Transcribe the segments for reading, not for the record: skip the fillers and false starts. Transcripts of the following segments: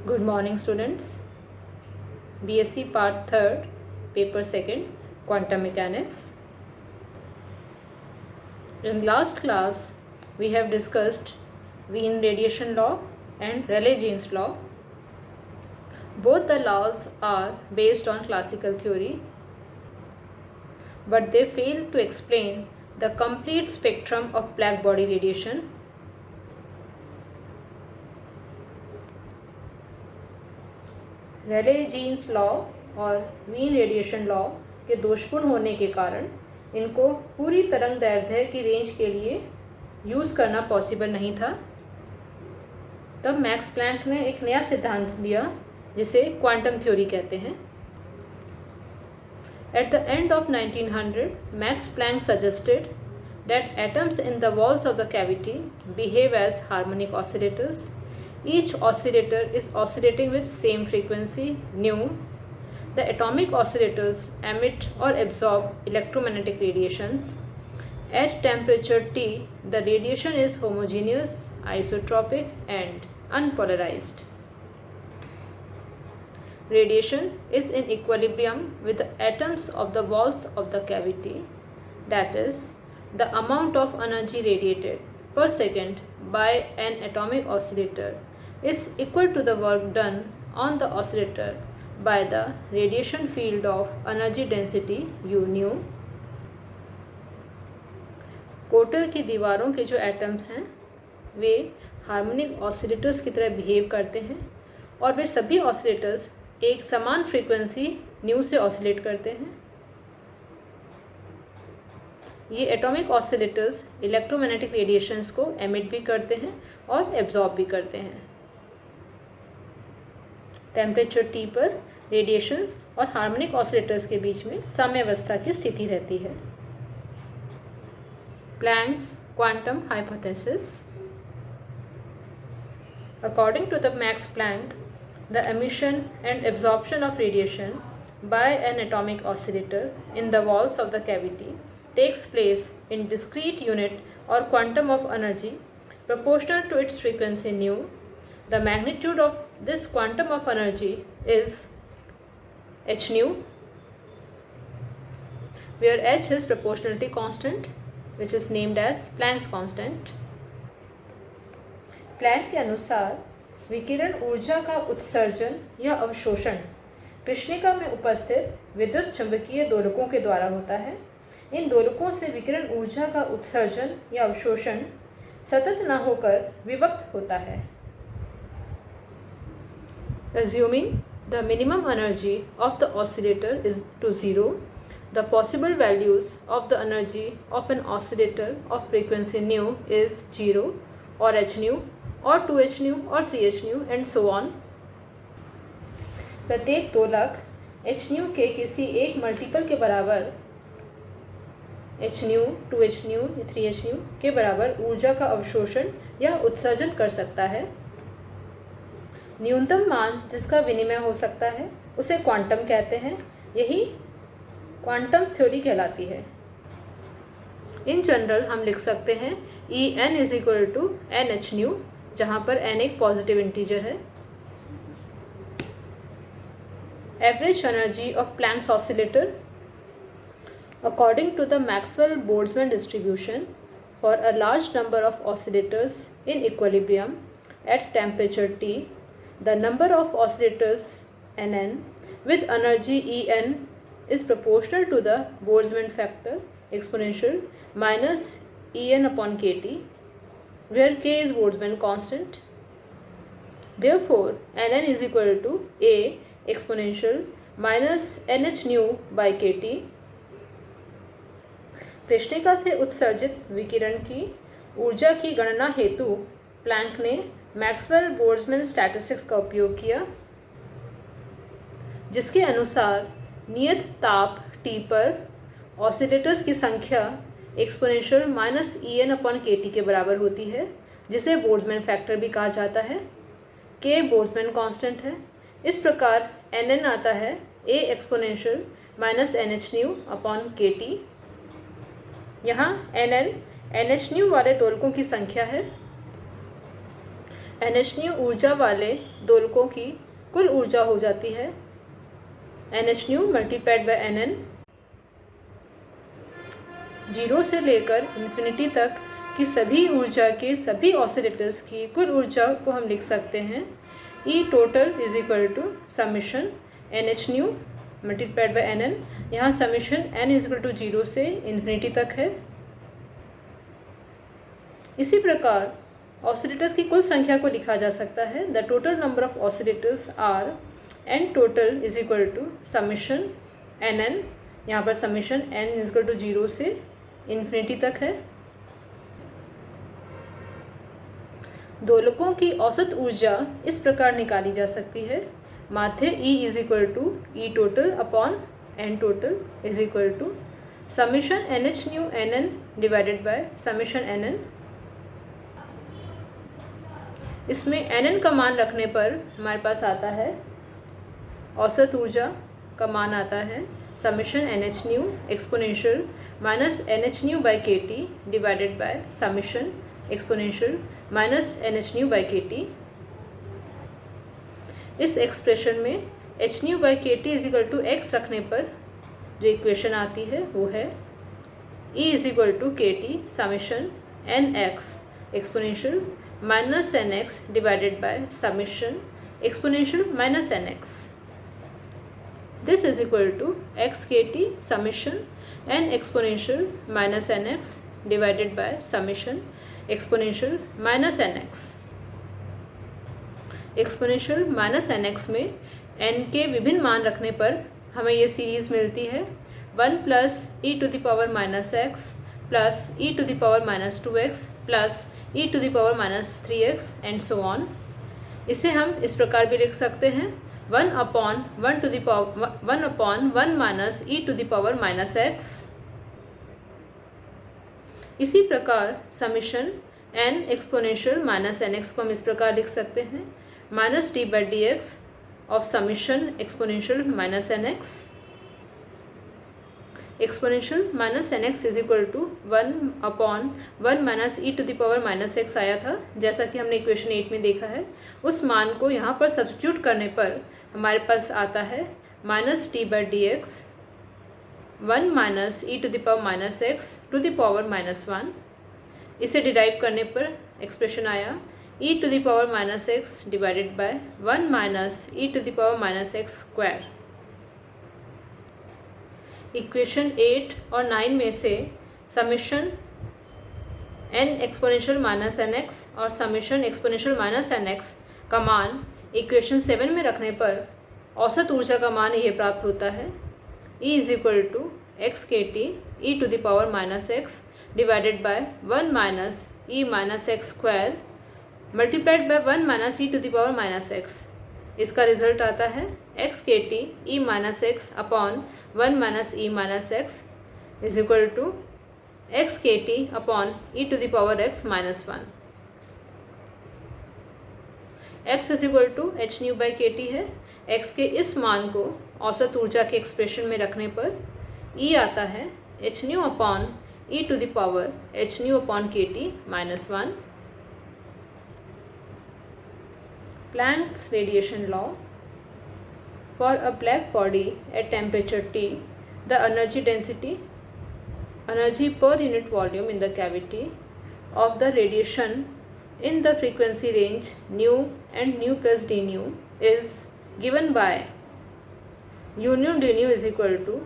Good morning students. BSc part 3rd, paper 2nd, Quantum Mechanics. In last class, we have discussed Wien radiation law and Rayleigh-Jeans law. Both the laws are based on classical theory, but they fail to explain the complete spectrum of black body radiation. Rayleigh Jeans law और Wien radiation law के दोषपूर्ण होने के कारण इनको पूरी तरंग दैर्ध्य की रेंज के लिए यूज़ करना पॉसिबल नहीं था। तब मैक्स प्लैंक ने एक नया सिद्धांत दिया जिसे क्वांटम थ्योरी कहते हैं। At the end of 1900, Max Planck suggested that atoms in the walls of the cavity behave as harmonic oscillators. Each oscillator is oscillating with same frequency nu. The atomic oscillators emit or absorb electromagnetic radiations. At temperature T, the radiation is homogeneous, isotropic and unpolarized. Radiation is in equilibrium with the atoms of the walls of the cavity, that is, the amount of energy radiated per second by an atomic oscillator is equal to the work done on the oscillator by the radiation field of energy density u nu. कोटर की दीवारों के जो atoms हैं वे harmonic oscillators की तरह behave करते हैं और वे सभी ऑसिलेटर्स एक समान फ्रीक्वेंसी न्यू से ऑसिलेट करते हैं। ये एटॉमिक ऑसिलेटर्स इलेक्ट्रोमैग्नेटिक रेडिएशंस को एमिट भी करते हैं और एब्जॉर्ब भी करते हैं। टेम्परेचर T पर रेडिएशंस और हार्मोनिक ऑसिलेटर्स के बीच में साम्यावस्था की स्थिति रहती है। Planck's quantum hypothesis. According to the Max Planck, the emission and absorption of radiation by an atomic oscillator in the walls of the cavity takes place in discrete unit or quantum of energy proportional to its frequency nu. The magnitude of this quantum of energy is h nu, where h is proportionality constant, which is named as Planck's constant. Planck के अनुसार विकिरण ऊर्जा का उत्सर्जन या अवशोषण कृष्णिका में उपस्थित विद्युत चुंबकीय दोलकों के द्वारा होता है। इन दोलकों से विकिरण ऊर्जा का उत्सर्जन या अवशोषण सतत न होकर विभक्त होता है। Assuming the minimum energy of the oscillator is to 0, the possible values of the energy of an oscillator of frequency nu is 0 or h nu or 2h nu or 3h nu and so on. प्रत्येक दोलक h nu के किसी एक multiple के बराबर h nu, 2h nu या 3h nu के बराबर ऊर्जा का अवशोषण या उत्सर्जन कर सकता है। न्यूनतम मान जिसका विनिमय हो सकता है उसे क्वांटम कहते हैं। यही क्वांटम थ्योरी कहलाती है। इन जनरल हम लिख सकते हैं En is equal to N H nu, जहाँ पर n एक पॉजिटिव इंटीजर है। Average energy of Planck's oscillator. According to the Maxwell Boltzmann distribution for a large number of oscillators in equilibrium at temperature T, the number of oscillators Nn with energy En is proportional to the Boltzmann factor exponential minus En upon kT, where k is Boltzmann constant. Therefore, Nn is equal to A exponential minus nh nu by kT. कृष्णिका से उत्सर्जित विकिरण की ऊर्जा की गणना हेतु Planck ने मैक्सवेल-बोल्ट्जमैन स्टैटिस्टिक्स का उपयोग किया, जिसके अनुसार नियत ताप T पर ऑसिलेटर्स की संख्या exponential minus En upon kT के बराबर होती है, जिसे बोल्ट्जमैन फैक्टर भी कहा जाता है। K बोल्ट्जमैन कांस्टेंट है। इस प्रकार Nn आता है A exponential minus nh new upon kT। यहाँ Nn nh न्यू वाले दोलकों की संख्या है। NH ऊर्जा वाले दोलकों की कुल ऊर्जा हो जाती है NH मल्टीप्लाइड बाय Nn। 0 से लेकर इन्फिनिटी तक की सभी ऊर्जा के सभी ऑसिलेटर्स की कुल ऊर्जा को हम लिख सकते हैं E total is equal to summation NH multiplied by Nn। यहाँ summation n is equal to 0 से इन्फिनिटी तक है। इसी प्रकार ऑसिलेटर्स की कुल संख्या को लिखा जा सकता है the total number of oscillators are n total is equal to summation Nn। यहाँ पर summation n is equal to 0 से इन्फिनिटी तक है। दोलकों की औसत ऊर्जा इस प्रकार निकाली जा सकती है माध्य E is equal to E total upon n total is equal to summation NH Nn divided by summation Nn। इसमें Nn का मान रखने पर हमारे पास आता है औसत ऊर्जा का मान आता है summation NH exponential minus NH by KT divided by summation exponential minus NH by KT। इस एक्सप्रेशन में h by KT is equal to x रखने पर जो इक्वेशन आती है वो है E is equal to KT summation nx exponential minus nx divided by summation exponential minus nx। This is equal to x KT summation n exponential minus nx divided by summation exponential minus nx। Exponential minus nx में n के विभिन्न मान रखने पर हमें ये series मिलती है 1 plus e to the power minus x plus e to the power minus 2x plus e to the power minus 3x and so on. इसे हम इस प्रकार भी लिख सकते हैं 1 upon 1 minus e to the power minus x। इसी प्रकार summation n exponential minus nx को हम इस प्रकार लिख सकते हैं minus d by d x of summation exponential minus nx। Exponential minus nx is equal to 1 upon 1 minus E to the power minus x आया था जैसा कि हमने इक्वेशन 8 में देखा है। उस मान को यहाँ पर सब्स्टिट्यूट करने पर हमारे पास आता है minus d by d x 1 minus E to the power minus x to the power minus 1। इसे डिराइव करने पर एक्सप्रेशन आया e to the power minus x divided by 1 minus E to the power minus x square. Equation 8 और 9 में से summation n exponential minus nx और summation exponential minus nx का मान इक्वेशन 7 में रखने पर औसत ऊर्जा का मान ये प्राप्त होता है E is equal to X K T E to the power minus x divided by 1 minus E minus x square multiplied by 1 minus E to the power minus X. इसका रिजल्ट आता है X K T E minus X upon 1 minus E minus X is equal to X K T upon E to the power X minus 1। X is equal to H nu by के T है। X के इस मान को औसत ऊर्जा के expression में रखने पर ई आता है h nu upon E to the power H nu upon k T minus 1। Planck's radiation law. For a black body at temperature T, the energy density, energy per unit volume in the cavity of the radiation in the frequency range nu and nu plus d nu is given by u nu d nu is equal to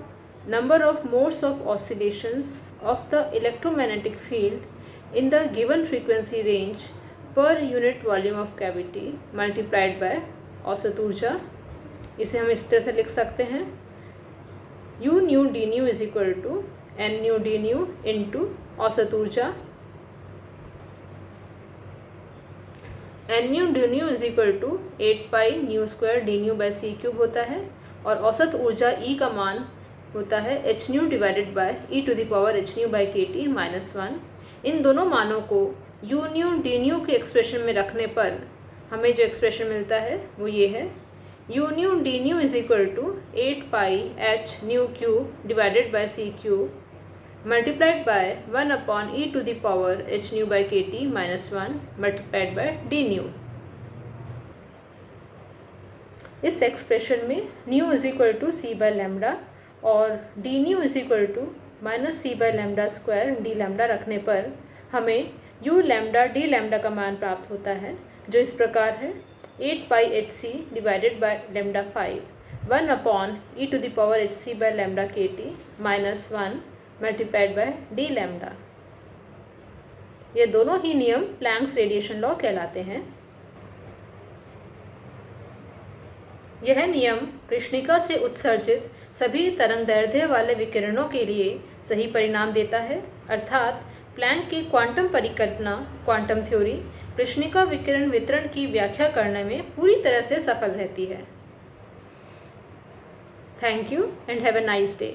number of modes of oscillations of the electromagnetic field in the given frequency range per unit volume of cavity multiplied by औसत ऊर्जा। इसे हम इस तरह से लिख सकते हैं u nu D nu is equal to n nu D nu into औसत ऊर्जा। N nu D nu is equal to 8 pi nu square d nu by c cube होता है और औसत ऊर्जा ई का मान होता है h nu divided by e to the power H nu by के टी माइनस 1। इन दोनों मानों को यू न्यू डी न्यू के एक्सप्रेशन में रखने पर हमें जो एक्सप्रेशन मिलता है वो ये है U nu D nu is equal to 8 pi H nu cube divided by C cube multiplied by 1 upon E to the power H nu by के T minus 1 multiplied by D nu. इस expression में nu is equal to C by lambda और D nu is equal to minus C by lambda square D lambda रखने पर हमें you lambda D lambda का मान प्राप्त होता है, जो इस प्रकार है 8 pi H C divided by lambda 5 1 upon E to the power H C by lambda K T minus 1 multiplied by D lambda. ये दोनों ही नियम प्लैंक्स रेडिएशन लॉ कहलाते हैं। यह नियम कृष्णिका से उत्सर्जित सभी तरंगदैर्ध्य वाले विकिरणों के लिए सही परिणाम देता है, अर्थात प्लैंक की क्वांटम परिकल्पना क्वांटम थ्योरी कृष्णिका विकिरण वितरण की व्याख्या करने में पूरी तरह से सफल रहती है। Thank you and have a nice day.